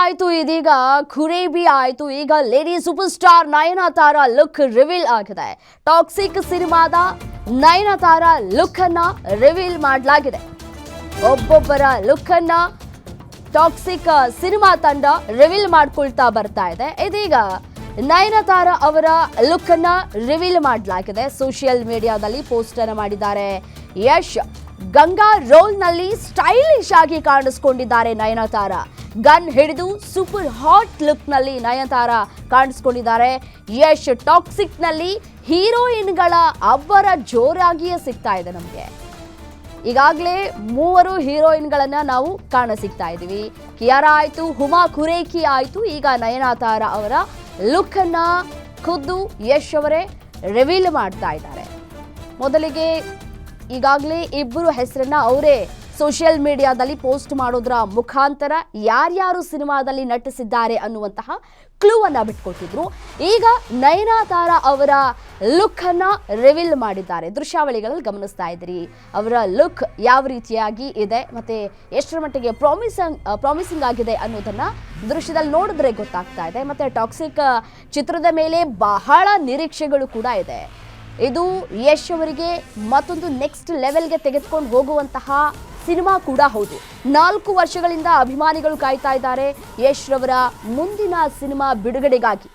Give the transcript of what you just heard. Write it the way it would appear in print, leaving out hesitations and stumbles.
ಆಯ್ತು, ಇದೀಗ ಖುರೇಬಿ ಆಯ್ತು. ಈಗ lady super star Nayanthara look reveal ಆಗಿದೆ. ಟಾಕ್ಸಿಕ್ ಸಿನಿಮಾದ ನಯನತಾರ ಲುಕ್ ಅನ್ನ ರಿವೀಲ್ ಮಾಡಲಾಗಿದೆ. ಒಬ್ಬೊಬ್ಬರ ಲುಕ್ ಅನ್ನ ಟಾಕ್ಸಿಕ್ ಸಿನಿಮಾ ತಂಡ ರಿವೀಲ್ ಮಾಡ್ಕೊಳ್ತಾ ಬರ್ತಾ ಇದೆ. ಇದೀಗ ನಯನತಾರ ಅವರ ಲುಕ್ ಅನ್ನ ರಿವೀಲ್ ಮಾಡಲಾಗಿದೆ. ಸೋಷಿಯಲ್ ಮೀಡಿಯಾದಲ್ಲಿ ಪೋಸ್ಟ್ ಅನ್ನು ಮಾಡಿದ್ದಾರೆ. ಯಶ್ ಗಂಗಾ ರೋಲ್ ನಲ್ಲಿ ಸ್ಟೈಲಿಶ್ ಆಗಿ ಕಾಣಿಸ್ಕೊಂಡಿದ್ದಾರೆ ನಯನತಾರ. ಗನ್ ಹಿಡಿದು ಸೂಪರ್ ಹಾಟ್ ಲುಕ್ ನಲ್ಲಿ ನಯನತಾರ ಕಾಣಿಸ್ಕೊಂಡಿದ್ದಾರೆ. ಯಶ್ ಟಾಕ್ಸಿಕ್ ನಲ್ಲಿ ಹೀರೋಯಿನ್ಗಳ ಅಬ್ಬರ ಜೋರಾಗಿಯೇ ಸಿಗ್ತಾ ಇದೆ ನಮಗೆ. ಈಗಾಗಲೇ 3 ಹೀರೋಯಿನ್ಗಳನ್ನ ನಾವು ಕಾಣಸಿಗ್ತಾ ಇದೀವಿ. ಕಿಯಾರಾ ಆಯ್ತು, ಹುಮಾ ಖುರೇಕಿ ಆಯ್ತು. ಈಗ ನಯನತಾರ ಅವರ ಲುಕ್ ಅನ್ನ ಖುದ್ದು ಯಶ್ ಅವರೇ ರಿವೀಲ್ ಮಾಡ್ತಾ ಇದ್ದಾರೆ. ಮೊದಲಿಗೆ ಈಗಾಗಲೇ ಇಬ್ಬರು ಹೆಸರನ್ನ ಅವರೇ ಸೋಷಿಯಲ್ ಮೀಡಿಯಾದಲ್ಲಿ ಪೋಸ್ಟ್ ಮಾಡೋದ್ರ ಮುಖಾಂತರ ಯಾರ್ಯಾರು ಸಿನಿಮಾದಲ್ಲಿ ನಟಿಸಿದ್ದಾರೆ ಅನ್ನುವಂತಹ ಕ್ಲೂ ಅನ್ನ ಬಿಟ್ಕೊಟ್ಟಿದ್ರು. ಈಗ ನಯನತಾರ ಅವರ ಲುಕ್ ಅನ್ನ ರಿವೀಲ್ ಮಾಡಿದ್ದಾರೆ. ದೃಶ್ಯಾವಳಿಗಳಲ್ಲಿ ಗಮನಿಸ್ತಾ ಇದ್ರಿ ಅವರ ಲುಕ್ ಯಾವ ರೀತಿಯಾಗಿ ಇದೆ ಮತ್ತೆ ಎಷ್ಟರ ಮಟ್ಟಿಗೆ ಪ್ರಾಮಿಸಿಂಗ್ ಆಗಿದೆ ಅನ್ನೋದನ್ನ ದೃಶ್ಯದಲ್ಲಿ ನೋಡಿದ್ರೆ ಗೊತ್ತಾಗ್ತಾ ಇದೆ. ಮತ್ತೆ ಟಾಕ್ಸಿಕ್ ಚಿತ್ರದ ಮೇಲೆ ಬಹಳ ನಿರೀಕ್ಷೆಗಳು ಕೂಡ ಇದೆ. ಇದು ಯಶ್ ಅವರಿಗೆ ಮತ್ತೊಂದು ನೆಕ್ಸ್ಟ್ ಲೆವೆಲ್ಗೆ ತೆಗೆದುಕೊಂಡು ಹೋಗುವಂತಹ ಸಿನಿಮಾ ಕೂಡ ಹೌದು. 4 ವರ್ಷಗಳಿಂದ ಅಭಿಮಾನಿಗಳು ಕಾಯ್ತಾ ಇದ್ದಾರೆ ಯಶ್ ರವರ ಮುಂದಿನ ಸಿನಿಮಾ ಬಿಡುಗಡೆಗಾಗಿ.